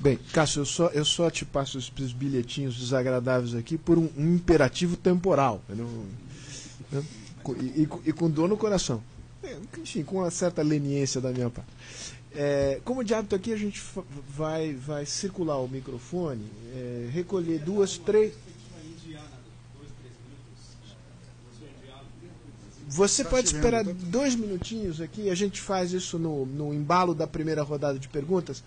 Bem, Cássio, eu só te passo esses bilhetinhos desagradáveis aqui por um imperativo temporal. E com dor no coração. Enfim, com uma certa leniência da minha parte. Como de hábito aqui, a gente vai circular o microfone, recolher 2, 3... Você pode esperar 2 minutinhos aqui, a gente faz isso no embalo da primeira rodada de perguntas,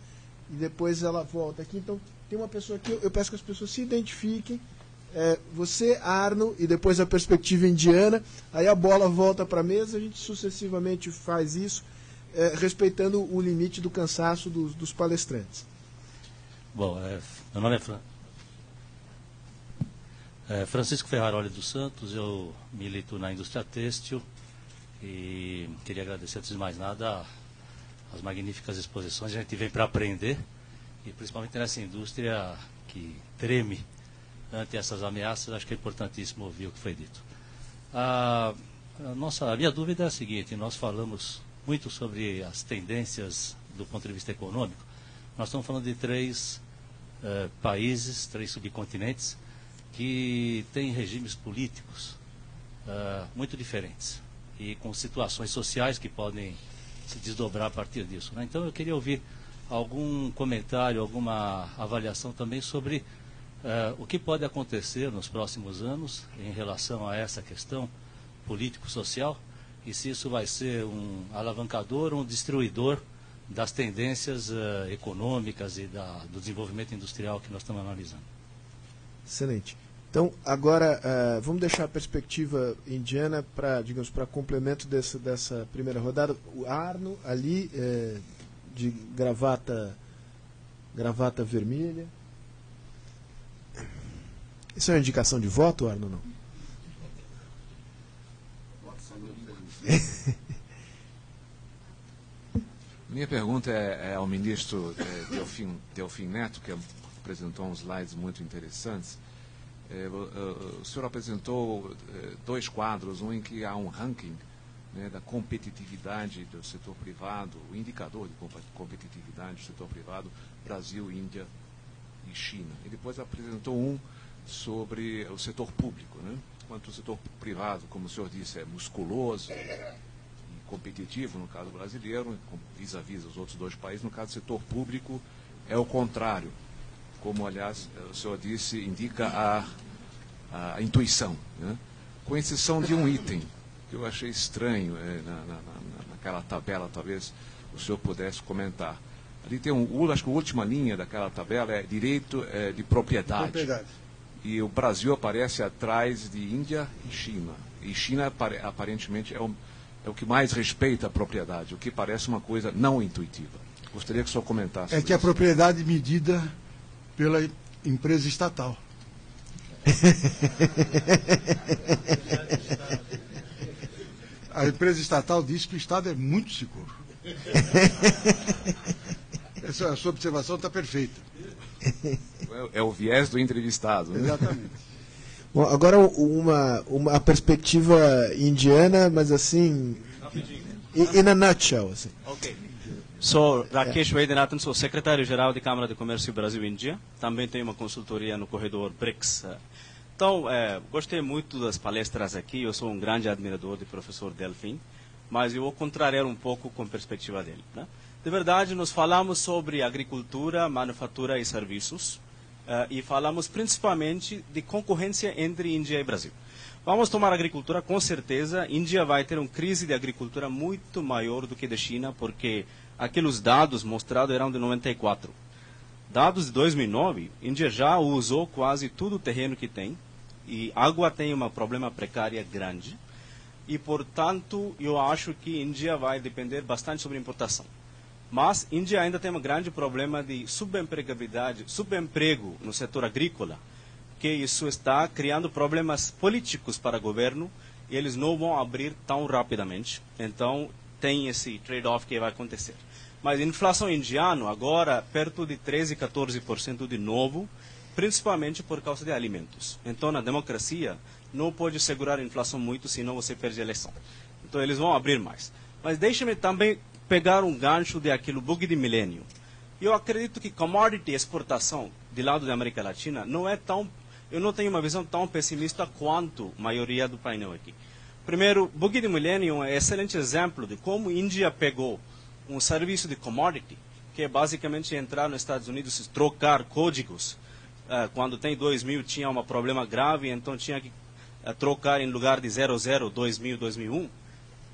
e depois ela volta aqui. Então, tem uma pessoa aqui, eu peço que as pessoas se identifiquem, você, Arno, e depois a perspectiva indiana, aí a bola volta para a mesa, a gente sucessivamente faz isso, respeitando o limite do cansaço dos palestrantes. Bom, meu nome é Francisco Ferraroli dos Santos, eu milito na indústria têxtil e queria agradecer, antes de mais nada, as magníficas exposições. A gente vem para aprender, e principalmente nessa indústria que treme ante essas ameaças, acho que é importantíssimo ouvir o que foi dito. A minha dúvida é a seguinte: nós falamos muito sobre as tendências do ponto de vista econômico. Nós estamos falando de 3 países, 3 subcontinentes, que têm regimes políticos muito diferentes e com situações sociais que podem se desdobrar a partir disso, né? Então eu queria ouvir algum comentário, alguma avaliação também sobre o que pode acontecer nos próximos anos em relação a essa questão político-social, e se isso vai ser um alavancador ou um destruidor das tendências econômicas e do desenvolvimento industrial que nós estamos analisando. Excelente. Então, agora, vamos deixar a perspectiva indiana para complemento dessa primeira rodada. O Arno, ali, de gravata vermelha. Isso é uma indicação de voto, Arno, não? Minha pergunta é ao ministro Delfim Neto, que apresentou uns slides muito interessantes. O senhor apresentou 2 quadros, um em que há um ranking, né, da competitividade do setor privado, o indicador de competitividade do setor privado, Brasil, Índia e China. E depois apresentou um sobre o setor público, né? Enquanto o setor privado, como o senhor disse, é musculoso e competitivo, no caso brasileiro, vis-à-vis os outros 2 países, no caso do setor público é o contrário. Como, aliás, o senhor disse, indica a intuição, né? Com exceção de um item que eu achei estranho naquela tabela, talvez o senhor pudesse comentar. Ali tem acho que a última linha daquela tabela é direito de propriedade. E o Brasil aparece atrás de Índia e China. E China, aparentemente, é o que mais respeita a propriedade, o que parece uma coisa não intuitiva. Gostaria que o senhor comentasse. É que a propriedade medida pela empresa estatal. A empresa estatal diz que o Estado é muito seguro. A sua observação está perfeita. É o viés do entrevistado, né? Exatamente. Bom, agora uma perspectiva indiana, mas assim, in a nutshell. Assim. Ok. Sou Rakesh Vaidyanathan, sou secretário-geral da Câmara de Comércio Brasil-Índia. Também tenho uma consultoria no corredor BRICS. Então, gostei muito das palestras aqui. Eu sou um grande admirador do professor Delfim, mas eu vou contrariar um pouco com a perspectiva dele, né? De verdade, nós falamos sobre agricultura, manufatura e serviços, e falamos principalmente de concorrência entre Índia e Brasil. Vamos tomar a agricultura, com certeza. A Índia vai ter uma crise de agricultura muito maior do que a da China, porque aqueles dados mostrados eram de 94. Dados de 2009, a Índia já usou quase todo o terreno que tem, e água tem um problema precário grande, e, portanto, eu acho que a Índia vai depender bastante sobre importação. Mas a Índia ainda tem um grande problema de subemprego no setor agrícola, que isso está criando problemas políticos para o governo, e eles não vão abrir tão rapidamente. Então, tem esse trade-off que vai acontecer. Mas a inflação indiana agora perto de 13%, 14% de novo, principalmente por causa de alimentos. Então, na democracia, não pode segurar a inflação muito, senão você perde a eleição. Então, eles vão abrir mais. Mas deixe-me também pegar um gancho de aquele bug de milênio. Eu acredito que commodity exportação do lado da América Latina não é tão... Eu não tenho uma visão tão pessimista quanto a maioria do painel aqui. Primeiro, Buggy de Millennium é um excelente exemplo de como a Índia pegou um serviço de commodity, que é basicamente entrar nos Estados Unidos e trocar códigos. Quando tem 2000 tinha um problema grave, então tinha que trocar em lugar de 00, 2000, 2001,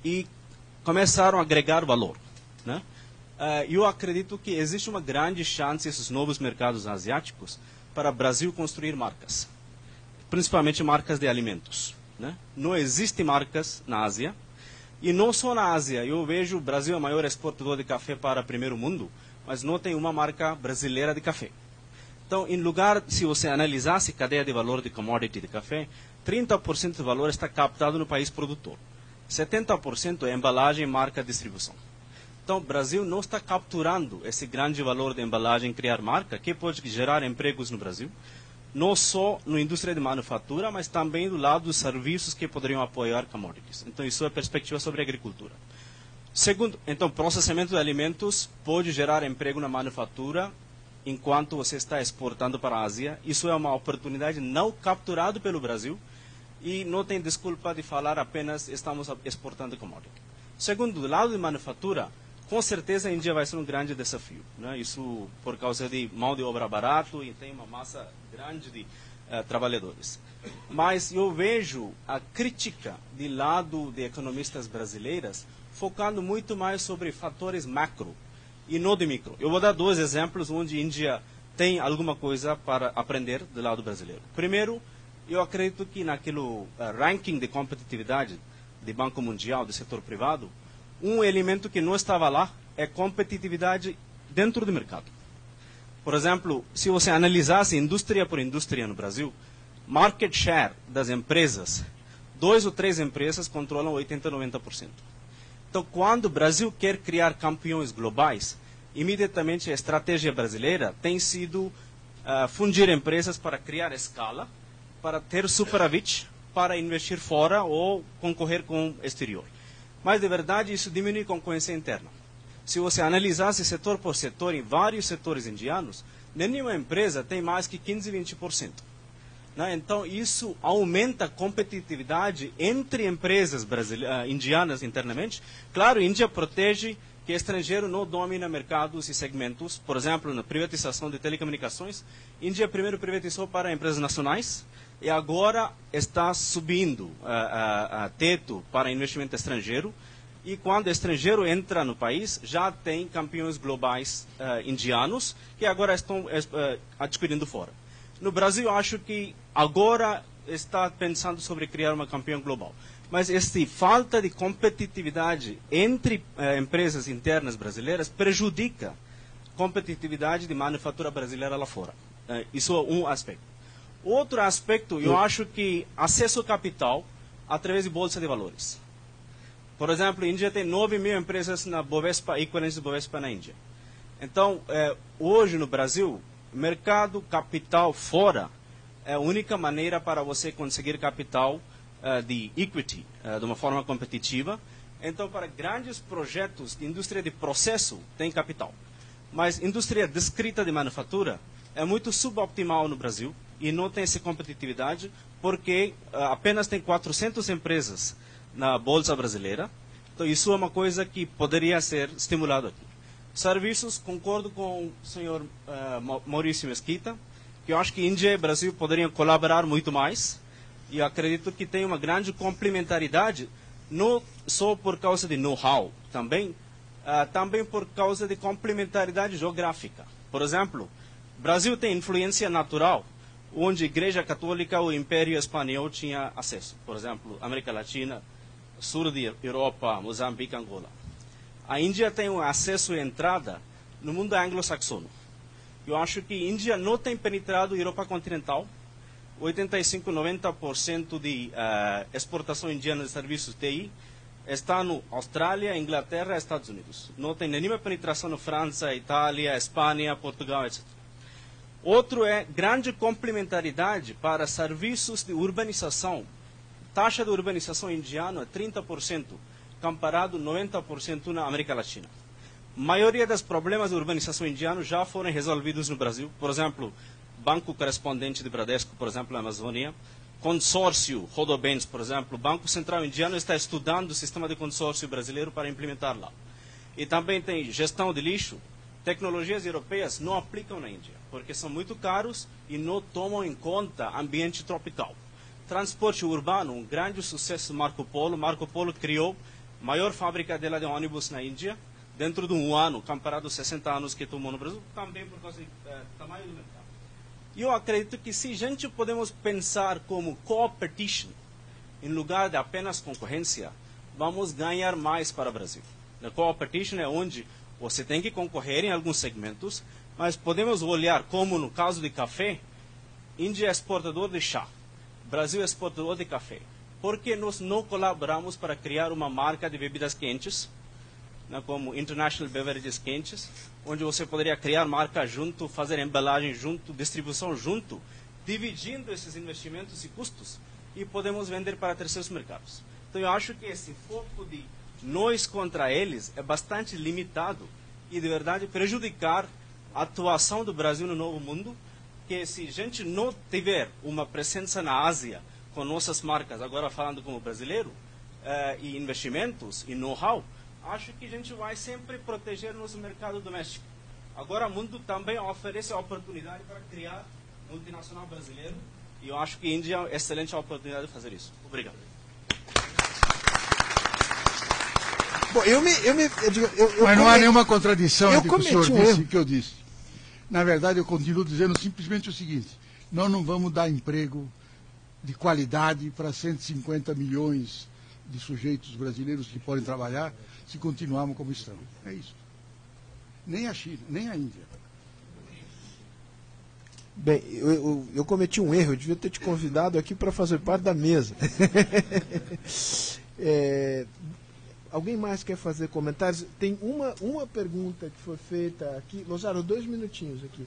e começaram a agregar valor, né? Eu acredito que existe uma grande chance esses novos mercados asiáticos para o Brasil construir marcas, principalmente marcas de alimentos, né? Não existem marcas na Ásia, e não só na Ásia. Eu vejo o Brasil é o maior exportador de café para o primeiro mundo, mas não tem uma marca brasileira de café. Então, em lugar, se você analisasse a cadeia de valor de commodity de café, 30% do valor está captado no país produtor. 70% é embalagem, marca, distribuição. Então, o Brasil não está capturando esse grande valor de embalagem, criar marca, que pode gerar empregos no Brasil, não só na indústria de manufatura, mas também do lado dos serviços que poderiam apoiar commodities. Então, isso é a perspectiva sobre a agricultura. Segundo, então, processamento de alimentos pode gerar emprego na manufatura, enquanto você está exportando para a Ásia. Isso é uma oportunidade não capturada pelo Brasil, e não tem desculpa de falar apenas estamos exportando commodity. Segundo, do lado de manufatura, com certeza a Índia vai ser um grande desafio, né? Isso por causa de mão de obra barato e tem uma massa grande de trabalhadores. Mas eu vejo a crítica de lado de economistas brasileiras focando muito mais sobre fatores macro e não de micro. Eu vou dar 2 exemplos onde a Índia tem alguma coisa para aprender do lado brasileiro. Primeiro, eu acredito que naquele ranking de competitividade do Banco Mundial, do setor privado, um elemento que não estava lá é competitividade dentro do mercado. Por exemplo, se você analisasse indústria por indústria no Brasil, market share das empresas, 2 ou 3 empresas controlam 80% a 90%. Então, quando o Brasil quer criar campeões globais, imediatamente a estratégia brasileira tem sido fundir empresas para criar escala, para ter superávit, para investir fora ou concorrer com o exterior. Mas, de verdade, isso diminui a concorrência interna. Se você analisasse setor por setor, em vários setores indianos, nenhuma empresa tem mais que 15%, 20%. Né? Então, isso aumenta a competitividade entre empresas indianas internamente. Claro, a Índia protege que estrangeiro não domina mercados e segmentos. Por exemplo, na privatização de telecomunicações, a Índia primeiro privatizou para empresas nacionais e agora está subindo teto para investimento estrangeiro. E quando o estrangeiro entra no país, já tem campeões globais indianos que agora estão adquirindo fora. No Brasil, acho que agora está pensando sobre criar uma campeã global. Mas essa falta de competitividade entre empresas internas brasileiras prejudica a competitividade de manufatura brasileira lá fora. Isso é um aspecto. Outro aspecto, eu acho que acesso ao capital através de bolsa de valores. Por exemplo, a Índia tem 9 mil empresas na Bovespa, equivalentes de Bovespa na Índia. Então, hoje no Brasil, mercado capital fora é a única maneira para você conseguir capital de equity de uma forma competitiva. Então, para grandes projetos de indústria de processo, tem capital. Mas indústria discreta de manufatura é muito suboptimal no Brasil e não tem essa competitividade porque apenas tem 400 empresas na Bolsa Brasileira. Então, isso é uma coisa que poderia ser estimulado aqui. Serviços, concordo com o senhor Maurício Mesquita, que eu acho que Índia e Brasil poderiam colaborar muito mais. E eu acredito que tem uma grande complementaridade, não só por causa de know-how, também por causa de complementaridade geográfica. Por exemplo, o Brasil tem influência natural, onde a Igreja Católica ou o Império Espanhol tinha acesso. Por exemplo, América Latina, sul da Europa, Moçambique, Angola. A Índia tem um acesso e entrada no mundo anglo-saxono. Eu acho que a Índia não tem penetrado a Europa continental. 85, 90% de exportação indiana de serviços TI está na Austrália, Inglaterra e Estados Unidos. Não tem nenhuma penetração na França, Itália, Espanha, Portugal, etc. Outro é grande complementaridade para serviços de urbanização. Taxa de urbanização indiana é 30%, comparado a 90% na América Latina. maioria dos problemas de urbanização indiana já foram resolvidos no Brasil. Por exemplo, Banco Correspondente de Bradesco, por exemplo, na Amazônia. Consórcio Rodobens, por exemplo. O Banco Central Indiano está estudando o sistema de consórcio brasileiro para implementar lá. E também tem gestão de lixo. Tecnologias europeias não aplicam na Índia, porque são muito caros e não tomam em conta ambiente tropical. Transporte urbano, um grande sucesso Marco Polo. Marco Polo criou a maior fábrica dela de ônibus na Índia, dentro de um ano, comparado aos 60 anos que tomou no Brasil, também por causa do tamanho do mercado. E eu acredito que se a gente podemos pensar como competition, em lugar de apenas concorrência, vamos ganhar mais para o Brasil. A competition é onde você tem que concorrer em alguns segmentos, mas podemos olhar como no caso de café, Índia é exportador de chá, Brasil é exportador de café. Por que nós não colaboramos para criar uma marca de bebidas quentes, né, como International Beverages Quentes, onde você poderia criar marca junto, fazer embalagem junto, distribuição junto, dividindo esses investimentos e custos, e podemos vender para terceiros mercados. Então eu acho que esse foco de nós contra eles é bastante limitado e, de verdade, prejudicar a atuação do Brasil no novo mundo, que se a gente não tiver uma presença na Ásia com nossas marcas, agora falando como brasileiro, e investimentos e know-how, acho que a gente vai sempre proteger nosso mercado doméstico. Agora o mundo também oferece a oportunidade para criar multinacional brasileiro, e eu acho que a Índia é uma excelente oportunidade de fazer isso. Obrigado. Bom, Mas não há nenhuma contradição entre o que o senhor disse e erro. o que eu disse. Na verdade, eu continuo dizendo simplesmente o seguinte: nós não vamos dar emprego de qualidade para 150 milhões de sujeitos brasileiros que podem trabalhar se continuarmos como estamos. É isso. Nem a China, nem a Índia. Bem, eu cometi um erro, eu devia ter te convidado aqui para fazer parte da mesa. Alguém mais quer fazer comentários? Tem uma pergunta que foi feita aqui. Lozaro, 2 minutinhos aqui.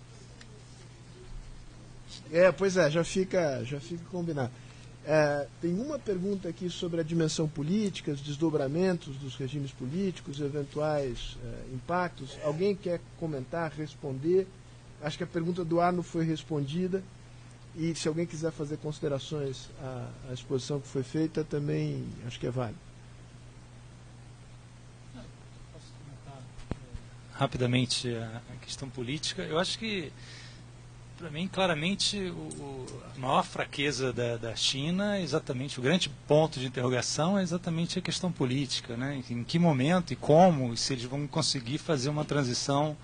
Pois é, já fica combinado. Tem uma pergunta aqui sobre a dimensão política, os desdobramentos dos regimes políticos, eventuais impactos. Alguém quer comentar, responder? Acho que a pergunta do Arno foi respondida. E se alguém quiser fazer considerações à exposição que foi feita, também acho que é válido. Posso comentar rapidamente a questão política? Eu acho que, para mim, claramente, a maior fraqueza da China, exatamente, o grande ponto de interrogação é exatamente a questão política, né? Em que momento e como, e se eles vão conseguir fazer uma transição.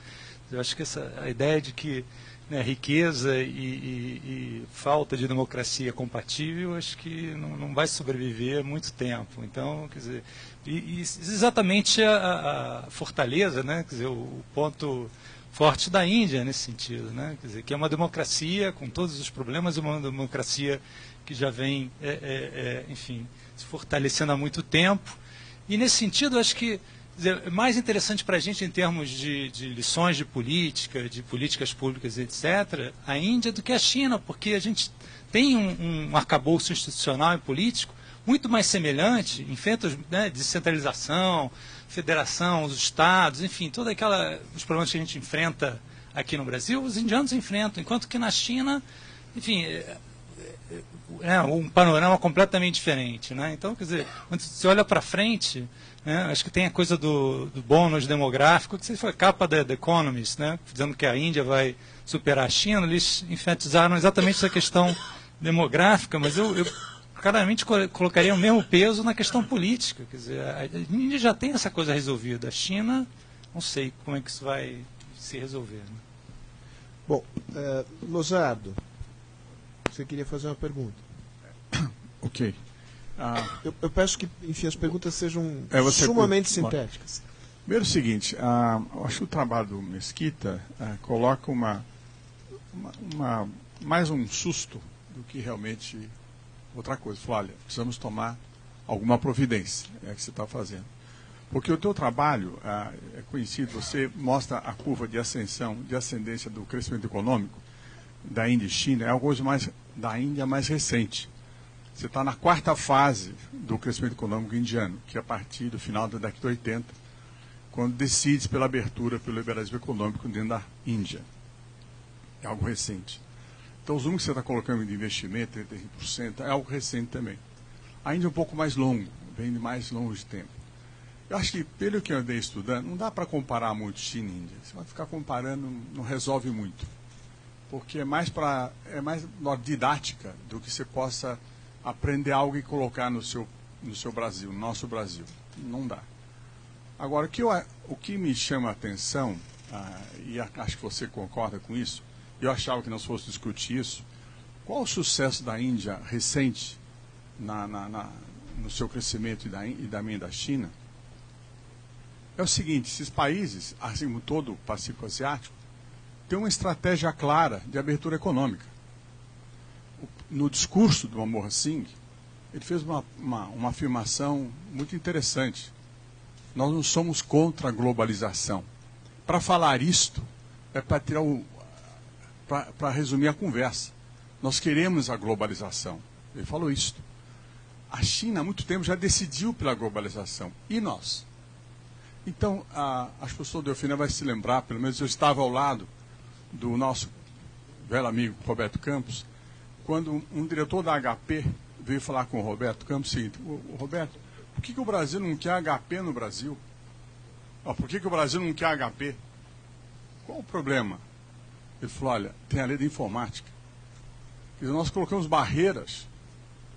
Eu acho que a ideia de que, né, riqueza e falta de democracia compatível, acho que não vai sobreviver muito tempo. Então, quer dizer, e exatamente a fortaleza, né, quer dizer, o ponto forte da Índia nesse sentido, né, quer dizer, que é uma democracia com todos os problemas, uma democracia que já vem, enfim, se fortalecendo há muito tempo. E nesse sentido, acho que é mais interessante para a gente em termos de lições de política, de políticas públicas, etc., a Índia do que a China, porque a gente tem um arcabouço institucional e político muito mais semelhante, enfrenta, né, descentralização, federação, os estados, enfim, todos os problemas que a gente enfrenta aqui no Brasil, os indianos enfrentam, enquanto que na China, enfim, um panorama completamente diferente, né? Então, quer dizer, quando você olha para frente, né, acho que tem a coisa do bônus demográfico, que foi capa da The Economist, né, dizendo que a Índia vai superar a China. Eles enfatizaram exatamente essa questão demográfica, mas eu claramente colocaria o mesmo peso na questão política. Quer dizer, a Índia já tem essa coisa resolvida. A China, não sei como é que isso vai se resolver. Né? Bom, Lozardo, você queria fazer uma pergunta? Ok. Eu peço que, enfim, as perguntas sejam sumamente sintéticas. Primeiro, o seguinte, eu acho que o trabalho do Mesquita coloca mais um susto do que realmente outra coisa. Falou, olha, precisamos tomar alguma providência, é que você está fazendo. Porque o teu trabalho é conhecido, você mostra a curva de ascensão, de ascendência do crescimento econômico da Índia e China, é a coisa da Índia mais recente. Você está na 4ª fase do crescimento econômico indiano, que é a partir do final da década de 80, quando decide pela abertura, pelo liberalismo econômico dentro da Índia. É algo recente. Então, os números que você está colocando de investimento, 35%, é algo recente também. A Índia é um pouco mais longo, vem de mais longo de tempo. Eu acho que, pelo que eu andei estudando, não dá para comparar muito China e Índia. Você vai ficar comparando, não resolve muito. Porque é mais didática do que você possa aprender algo e colocar no seu Brasil, no nosso Brasil. Não dá. Agora, o que me chama a atenção, e acho que você concorda com isso, eu achava que nós fosse discutir isso, qual o sucesso da Índia recente no seu crescimento e também da China? É o seguinte, esses países, assim como todo o Pacífico Asiático, têm uma estratégia clara de abertura econômica. No discurso do Manmohan Singh, ele fez uma afirmação muito interessante. Nós não somos contra a globalização. Para falar isto, é para tirar para resumir a conversa. Nós queremos a globalização. Ele falou isso. A China, há muito tempo, já decidiu pela globalização. E nós? Então, acho que o professor Delfina vai se lembrar, pelo menos eu estava ao lado do nosso velho amigo Roberto Campos, quando um diretor da HP veio falar com o Roberto Campos o seguinte: Roberto, por que o Brasil não quer HP no Brasil? Por que o Brasil não quer HP? Qual o problema? Ele falou: olha, tem a lei da informática. E nós colocamos barreiras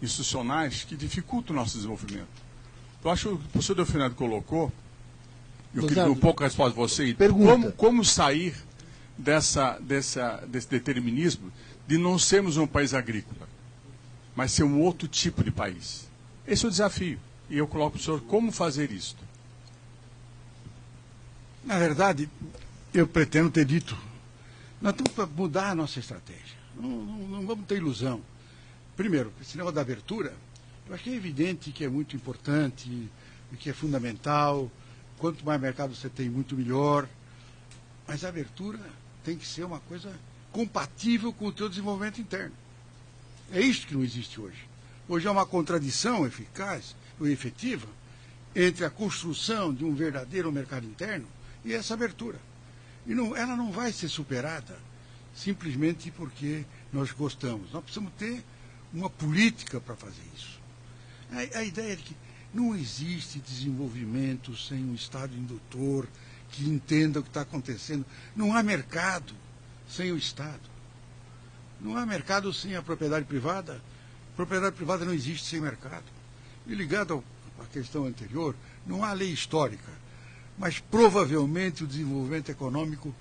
institucionais que dificultam o nosso desenvolvimento. Eu acho que o professor Delfinado colocou, eu queria um pouco a resposta de você, como sair desse determinismo de não sermos um país agrícola, mas ser um outro tipo de país. Esse é o desafio. E eu coloco para o senhor como fazer isso. Na verdade, eu pretendo ter dito, nós temos que mudar a nossa estratégia. Não vamos ter ilusão. Primeiro, esse negócio da abertura, eu acho que é evidente que é muito importante e que é fundamental. Quanto mais mercado você tem, muito melhor. Mas a abertura tem que ser uma coisa compatível com o teu desenvolvimento interno. É isso que não existe hoje. Hoje há uma contradição eficaz ou efetiva entre a construção de um verdadeiro mercado interno e essa abertura. E ela não vai ser superada simplesmente porque nós gostamos. Nós precisamos ter uma política para fazer isso. A ideia de que não existe desenvolvimento sem um Estado indutor que entenda o que está acontecendo. Não há mercado sem o Estado. Não há mercado sem a propriedade privada. Propriedade privada não existe sem mercado. E ligado à questão anterior, não há lei histórica, mas provavelmente o desenvolvimento econômico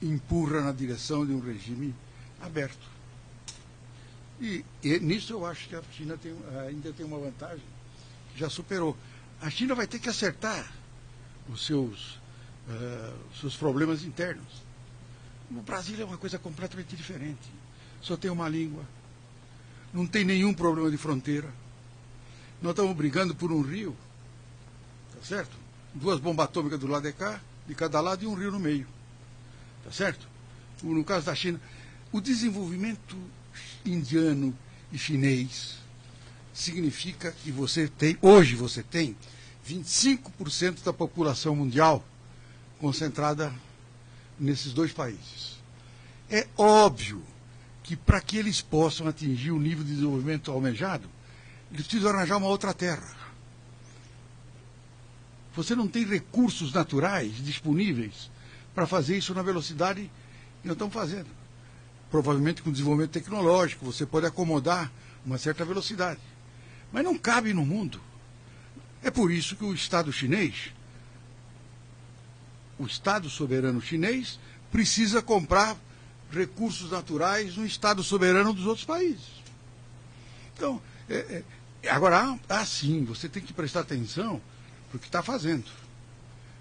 empurra na direção de um regime aberto. E nisso eu acho que a China ainda tem uma vantagem, que já superou. A China vai ter que acertar os seus problemas internos. No Brasil é uma coisa completamente diferente. Só tem uma língua, não tem nenhum problema de fronteira. Nós estamos brigando por um rio, tá certo? 2 bombas atômicas do lado de cá, de cada lado, e um rio no meio. Tá certo? No caso da China, o desenvolvimento indiano e chinês significa que hoje você tem 25% da população mundial concentrada nesses 2 países. É óbvio que para que eles possam atingir o nível de desenvolvimento almejado, eles precisam arranjar uma outra terra. Você não tem recursos naturais disponíveis para fazer isso na velocidade que nós estamos fazendo. Provavelmente com desenvolvimento tecnológico, você pode acomodar uma certa velocidade. Mas não cabe no mundo. É por isso que o Estado chinês, o Estado soberano chinês, precisa comprar recursos naturais no Estado soberano dos outros países. Então, agora, sim, você tem que prestar atenção para o que está fazendo.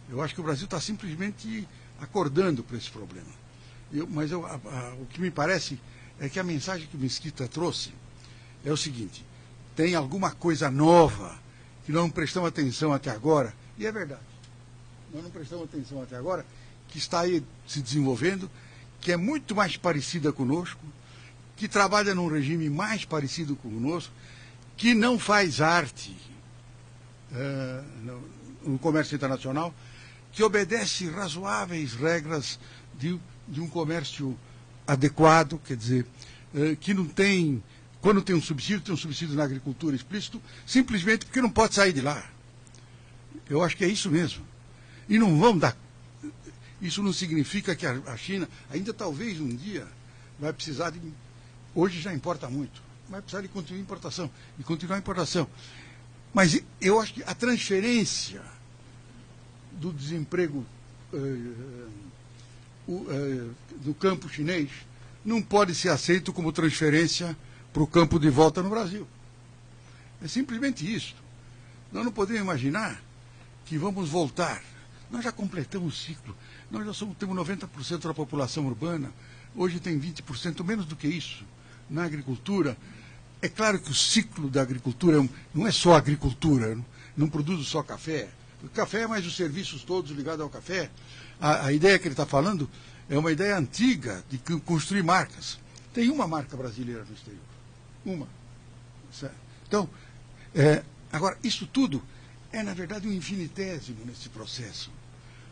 Eu acho que o Brasil está simplesmente acordando para esse problema. Mas o que me parece é que a mensagem que o Mesquita trouxe é o seguinte: tem alguma coisa nova que nós não prestamos atenção até agora, e é verdade. Nós não prestamos atenção até agora, que está aí se desenvolvendo, que é muito mais parecida conosco, que trabalha num regime mais parecido conosco, que não faz arte no comércio internacional, que obedece razoáveis regras de um comércio adequado, quer dizer, que não tem, quando tem um subsídio na agricultura explícito, simplesmente porque não pode sair de lá. Eu acho que é isso mesmo. E não vão dar. Isso não significa que a China, ainda talvez um dia, vai precisar de. Hoje já importa muito, vai precisar de continuar a importação. Mas eu acho que a transferência do desemprego do campo chinês não pode ser aceito como transferência para o campo de volta no Brasil. É simplesmente isso. Nós não podemos imaginar que vamos voltar. Nós já completamos o ciclo. Nós já temos 90% da população urbana. Hoje tem 20%, menos do que isso, na agricultura. É claro que o ciclo da agricultura não é só agricultura, não produz só café. O café é mais os serviços todos ligados ao café. A ideia que ele está falando é uma ideia antiga de construir marcas. Tem uma marca brasileira no exterior. Uma. Certo? Então, agora, isso tudo é, na verdade, um infinitésimo nesse processo.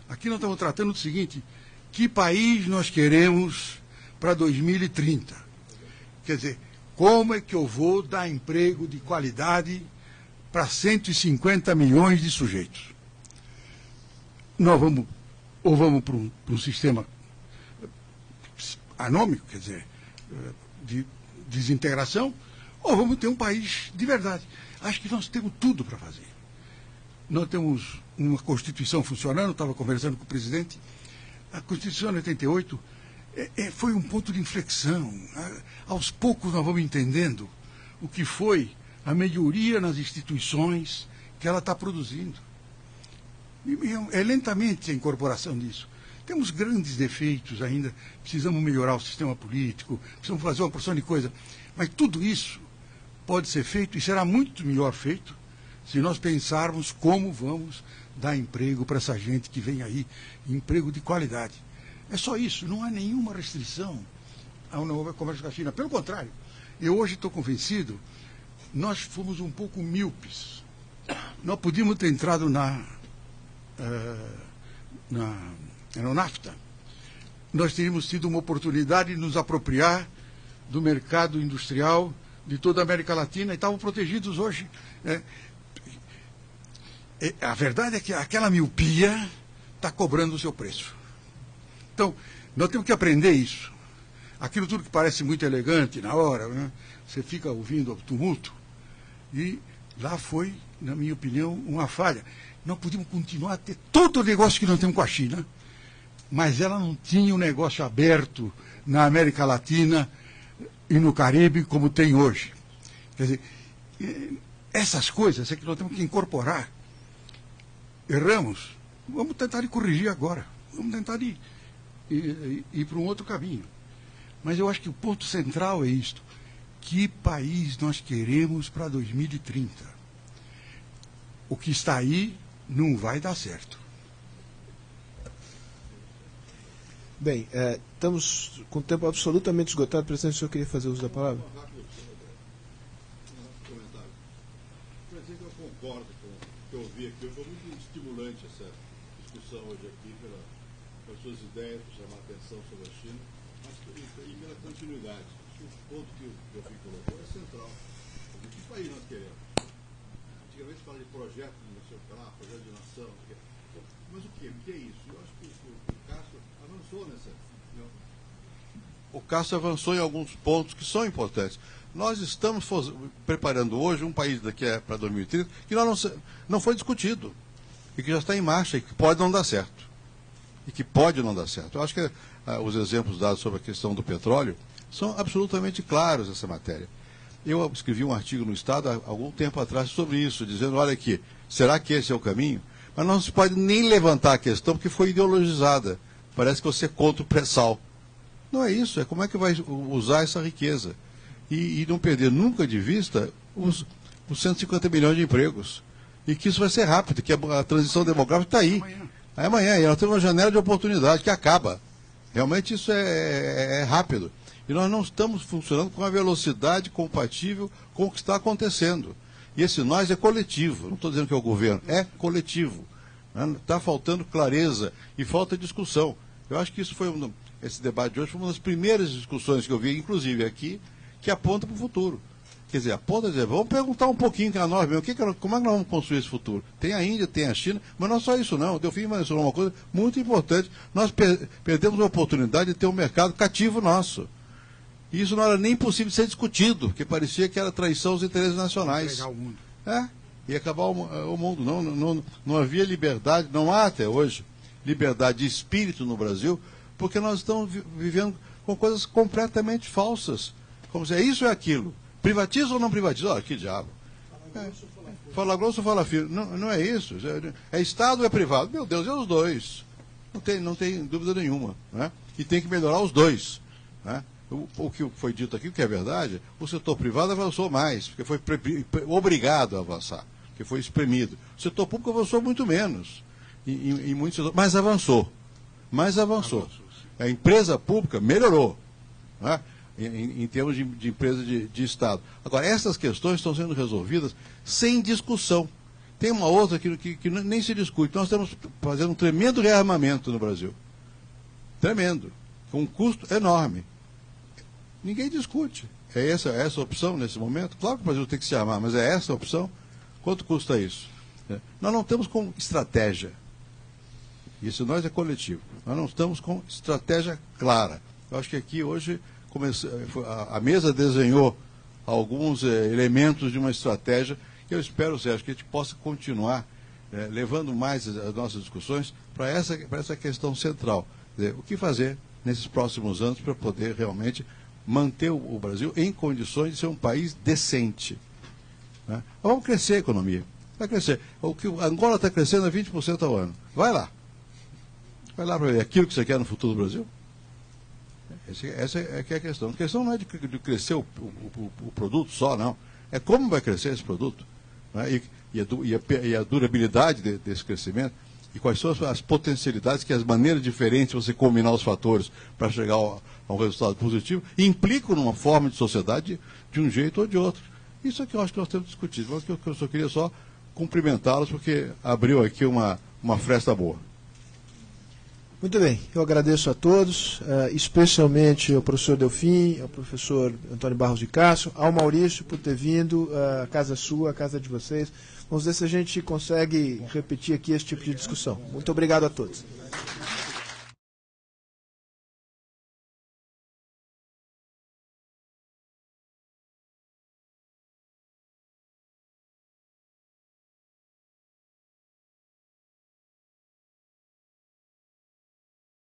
Aqui nós estamos tratando do seguinte: que país nós queremos para 2030? Quer dizer, como é que eu vou dar emprego de qualidade para 150 milhões de sujeitos? Nós vamos para um sistema anômico, quer dizer, de desintegração, ou vamos ter um país de verdade. Acho que nós temos tudo para fazer. Nós temos uma Constituição funcionando, estava conversando com o presidente. A Constituição de 88 foi um ponto de inflexão. Aos poucos nós vamos entendendo o que foi a melhoria nas instituições que ela está produzindo. É lentamente a incorporação disso. Temos grandes defeitos ainda, precisamos melhorar o sistema político, precisamos fazer uma porção de coisa. Mas tudo isso pode ser feito e será muito melhor feito se nós pensarmos como vamos dar emprego para essa gente que vem aí, emprego de qualidade. É só isso, não há nenhuma restrição ao comércio com a China. Pelo contrário, eu hoje estou convencido, nós fomos um pouco míopes. Nós podíamos ter entrado no NAFTA. Nós teríamos tido uma oportunidade de nos apropriar do mercado industrial de toda a América Latina e estavam protegidos hoje. A verdade é que aquela miopia está cobrando o seu preço. Então, nós temos que aprender isso. Aquilo tudo que parece muito elegante na hora, né? Você fica ouvindo o tumulto. E lá foi, na minha opinião, uma falha. Nós podíamos continuar a ter todo o negócio que nós temos com a China, mas ela não tinha um negócio aberto na América Latina e no Caribe como tem hoje. Quer dizer, essas coisas é que nós temos que incorporar. Erramos, vamos tentar corrigir agora. Vamos tentar ir para um outro caminho. Mas eu acho que o ponto central é isto. Que país nós queremos para 2030? O que está aí não vai dar certo. Bem, estamos com o tempo absolutamente esgotado. Presidente, o senhor queria fazer uso da palavra? Um rápido comentário. Presidente, eu concordo com o que eu ouvi aqui. Foi muito estimulante essa discussão hoje aqui, pelas suas ideias, por chamar a atenção sobre a China, mas e pela continuidade. O ponto que o Fim colocou é central. De que país nós queremos? Antigamente se fala de projeto de não sei o que lá, projeto de nação, mas o que? O que é isso? Eu acho que o Cássio avançou nessa. O Cássio avançou em alguns pontos que são importantes. Nós estamos preparando hoje um país daqui para 2030 que não foi discutido e que já está em marcha e que pode não dar certo. Eu acho que os exemplos dados sobre a questão do petróleo são absolutamente claros nessa matéria. Eu escrevi um artigo no Estado há algum tempo atrás sobre isso, dizendo, olha aqui, será que esse é o caminho? Mas não se pode nem levantar a questão porque foi ideologizada. Parece que você é contra o pré-sal. Não é isso, é como é que vai usar essa riqueza. E não perder nunca de vista os 150 milhões de empregos. E que isso vai ser rápido, que a transição demográfica está aí. É amanhã, e nós temos uma janela de oportunidade que acaba. Realmente isso é rápido. E nós não estamos funcionando com a velocidade compatível com o que está acontecendo. E esse nós é coletivo. Não estou dizendo que é o governo, é coletivo. Está faltando clareza e falta discussão. Eu acho que isso foi esse debate de hoje foi uma das primeiras discussões que eu vi, inclusive aqui, que aponta para o futuro. Quer dizer, aponta a dizer, vamos perguntar um pouquinho para nós mesmo, como é que nós vamos construir esse futuro? Tem a Índia, tem a China, mas não é só isso não. O Delfim mencionou uma coisa muito importante. Nós perdemos a oportunidade de ter um mercado cativo nosso. E isso não era nem possível de ser discutido, porque parecia que era traição aos interesses nacionais. Entregar o mundo. Ia acabar o mundo. Não havia liberdade, não há até hoje liberdade de espírito no Brasil, porque nós estamos vivendo com coisas completamente falsas. Como se é isso ou é aquilo. Privatiza ou não privatiza? Olha, que diabo. Fala grosso ou fala fino? Não é isso. É Estado ou é privado? Meu Deus, é os dois. Não tem dúvida nenhuma. Né? E tem que melhorar os dois. Né? O que foi dito aqui, o que é verdade, o setor privado avançou mais, porque foi obrigado a avançar, porque foi espremido. O setor público avançou muito menos, em muitos setores, mas avançou. A empresa pública melhorou, né? em termos de empresa de Estado. Agora, essas questões estão sendo resolvidas sem discussão. Tem uma outra que nem se discute. Nós estamos fazendo um tremendo rearmamento no Brasil. Tremendo. Com um custo enorme. Ninguém discute. É essa a opção nesse momento? Claro que o Brasil tem que se armar, mas é essa a opção? Quanto custa isso? Nós não estamos com estratégia. Isso nós é coletivo. Nós não estamos com estratégia clara. Eu acho que aqui hoje a mesa desenhou alguns elementos de uma estratégia que eu espero, Sérgio, que a gente possa continuar levando mais as nossas discussões para essa questão central. O que fazer nesses próximos anos para poder realmente manter o Brasil em condições de ser um país decente. Né? Vamos crescer a economia. Vai crescer. A Angola está crescendo a 20% ao ano. Vai lá. Vai lá para ver aquilo que você quer no futuro do Brasil. Essa é que é a questão. A questão não é de crescer o produto só, não. É como vai crescer esse produto. Né? E a durabilidade desse crescimento. E quais são as potencialidades, que as maneiras diferentes de você combinar os fatores para chegar a um resultado positivo implicam numa forma de sociedade de um jeito ou de outro. Isso é que eu acho que nós temos discutido. Mas eu só queria só cumprimentá-los, porque abriu aqui uma fresta boa. Muito bem, eu agradeço a todos, especialmente ao professor Delfim, ao professor Antônio Barros de Castro, ao Maurício por ter vindo, a casa sua, a casa de vocês. Vamos ver se a gente consegue repetir aqui esse tipo de discussão. Muito obrigado a todos.